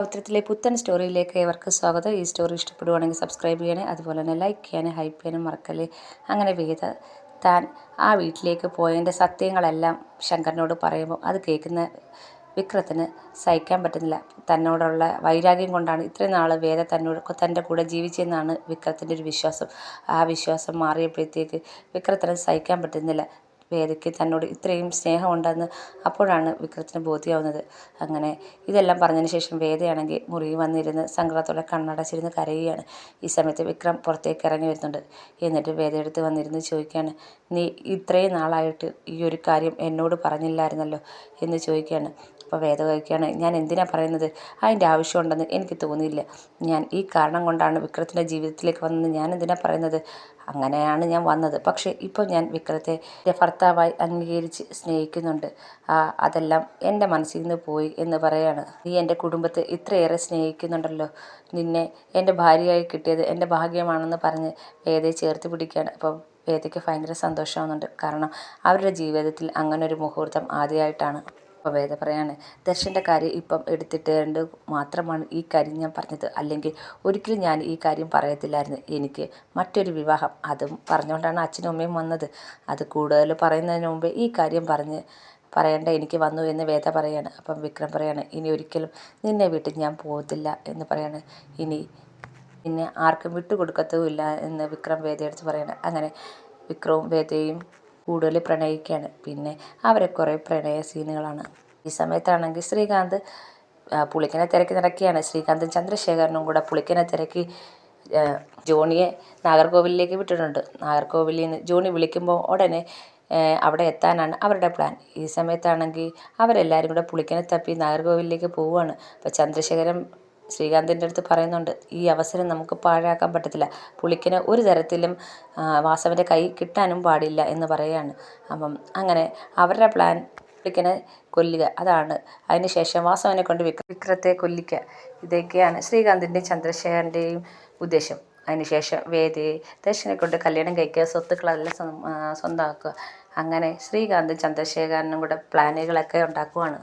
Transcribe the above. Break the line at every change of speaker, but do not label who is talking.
പൗത്രത്തിലെ പുത്തൻ സ്റ്റോറിയിലേക്ക് ഏവർക്കും സ്വാഗതം. ഈ സ്റ്റോറി ഇഷ്ടപ്പെടുവാണെങ്കിൽ സബ്സ്ക്രൈബ് ചെയ്യണേ, അതുപോലെ തന്നെ ലൈക്ക് ചെയ്യാനും ഹൈപ്പ് ചെയ്യാനും മറക്കല്ലേ. അങ്ങനെ വേദ താൻ ആ വീട്ടിലേക്ക് പോയതിൻ്റെ സത്യങ്ങളെല്ലാം ശങ്കറിനോട് പറയുമ്പോൾ അത് കേൾക്കുന്ന വിക്രത്തിന് സഹിക്കാൻ പറ്റുന്നില്ല. തന്നോടുള്ള വൈരാഗ്യം കൊണ്ടാണ് ഇത്രയും നാൾ വേദ തൻ്റെ കൂടെ ജീവിച്ചതെന്നാണ് വിക്രത്തിൻ്റെ ഒരു വിശ്വാസം. ആ വിശ്വാസം മാറിയപ്പോഴത്തേക്ക് വിക്രത്തിന് സഹിക്കാൻ പറ്റുന്നില്ല. വേദയ്ക്ക് തന്നോട് ഇത്രയും സ്നേഹമുണ്ടെന്ന് അപ്പോഴാണ് വിക്രത്തിന് ബോധ്യമാവുന്നത്. അങ്ങനെ ഇതെല്ലാം പറഞ്ഞതിന് ശേഷം വേദയാണെങ്കിൽ മുറിയിൽ വന്നിരുന്ന് സങ്കടത്തോടെ കണ്ണടച്ചിരുന്ന് കരയുകയാണ്. ഈ സമയത്ത് വിക്രം പുറത്തേക്ക് ഇറങ്ങി വരുന്നുണ്ട്. എന്നിട്ട് വേദയെടുത്ത് വന്നിരുന്ന് ചോദിക്കുകയാണ്, നീ ഇത്രയും നാളായിട്ട് ഈ ഒരു കാര്യം എന്നോട് പറഞ്ഞില്ലായിരുന്നല്ലോ എന്ന് ചോദിക്കുകയാണ്. അപ്പോൾ വേദ ചോദിക്കുകയാണ്, ഞാൻ എന്തിനാണ് പറയുന്നത്? അതിൻ്റെ ആവശ്യമുണ്ടെന്ന് എനിക്ക് തോന്നിയില്ല. ഞാൻ ഈ കാരണം കൊണ്ടാണ് വിക്രത്തിൻ്റെ ജീവിതത്തിലേക്ക് വന്നത്. ഞാൻ എന്തിനാണ് പറയുന്നത്? അങ്ങനെയാണ് ഞാൻ വന്നത്. പക്ഷേ ഇപ്പോൾ ഞാൻ വിക്രത്തെ എൻ്റെ ഭർത്താവായി അംഗീകരിച്ച് സ്നേഹിക്കുന്നുണ്ട്. അതെല്ലാം എൻ്റെ മനസ്സിൽ നിന്ന് പോയി എന്ന് പറയാണ്. നീ എൻ്റെ കുടുംബത്തെ ഇത്രയേറെ സ്നേഹിക്കുന്നുണ്ടല്ലോ. നിന്നെ എൻ്റെ ഭാര്യയായി കിട്ടിയത് എൻ്റെ ഭാഗ്യമാണെന്ന് പറഞ്ഞ് വേദയെ ചേർത്ത് പിടിക്കുകയാണ്. അപ്പോൾ വേദയ്ക്ക് ഭയങ്കര സന്തോഷമാവുന്നുണ്ട്. കാരണം അവരുടെ ജീവിതത്തിൽ അങ്ങനൊരു മുഹൂർത്തം ആദ്യമായിട്ടാണ്. അപ്പോൾ വേദ പറയാണ്, ദർശൻ്റെ കാര്യം ഇപ്പം എടുത്തിട്ടുണ്ട് മാത്രമാണ് ഈ കാര്യം ഞാൻ പറഞ്ഞത്. അല്ലെങ്കിൽ ഒരിക്കലും ഞാൻ ഈ കാര്യം പറയത്തില്ലായിരുന്നു. എനിക്ക് മറ്റൊരു വിവാഹം, അതും പറഞ്ഞുകൊണ്ടാണ് അച്ഛനും അമ്മയും വന്നത്. അത് കൂടുതൽ പറയുന്നതിന് മുമ്പേ ഈ കാര്യം പറയേണ്ട എനിക്ക് വന്നു എന്ന് വേദ പറയാണ്. അപ്പം വിക്രം പറയാണ്, ഇനി ഒരിക്കലും നിന്നെ വിട്ട് ഞാൻ പോകത്തില്ല എന്ന് പറയാണ്. ഇനി നിന്നെ ആർക്കും വിട്ടുകൊടുക്കത്തുമില്ല എന്ന് വിക്രം വേദയെടുത്ത് പറയാണ്. അങ്ങനെ വിക്രവും വേദയും കൂടുതൽ പ്രണയിക്കുകയാണ്. പിന്നെ അവരെ കുറേ പ്രണയ സീനുകളാണ്. ഈ സമയത്താണെങ്കിൽ ശ്രീകാന്ത് പുളിക്കനെ തിരക്കി നടക്കുകയാണ്. ശ്രീകാന്തും ചന്ദ്രശേഖരനും കൂടെ പുളിക്കനെ തിരക്കി ജോണിയെ നാഗർകോവിലിലേക്ക് വിട്ടിട്ടുണ്ട്. നാഗർകോവിലിൽ നിന്ന് ജോണി വിളിക്കുമ്പോൾ ഉടനെ അവിടെ എത്താനാണ് അവരുടെ പ്ലാൻ. ഈ സമയത്താണെങ്കിൽ അവരെല്ലാവരും കൂടെ പുളിക്കനെ തപ്പി നാഗർകോവിലിലേക്ക് പോവുകയാണ്. അപ്പോൾ ചന്ദ്രശേഖരൻ ശ്രീകാന്തിൻ്റെ അടുത്ത് പറയുന്നുണ്ട്, ഈ അവസരം നമുക്ക് പാഴാക്കാൻ പറ്റത്തില്ല. പുളിക്കന് ഒരു തരത്തിലും വാസവൻ്റെ കൈ കിട്ടാനും പാടില്ല എന്ന് പറയുകയാണ്. അപ്പം അങ്ങനെ അവരുടെ പ്ലാൻ പുളിക്കനെ കൊല്ലുക, അതാണ്. അതിനുശേഷം വാസവനെ കൊണ്ട് വിക്രത്തെ കൊല്ലിക്കുക. ഇതൊക്കെയാണ് ശ്രീകാന്തിൻ്റെയും ചന്ദ്രശേഖരൻ്റെയും ഉദ്ദേശം. അതിനുശേഷം വേദയെ ദർശനെ കൊണ്ട് കല്യാണം കഴിക്കുക, സ്വത്തുക്കളെല്ലാം സ്വന്തമാക്കുക. അങ്ങനെ ശ്രീകാന്തും ചന്ദ്രശേഖരനും കൂടെ പ്ലാനുകളൊക്കെ ഉണ്ടാക്കുവാണ്.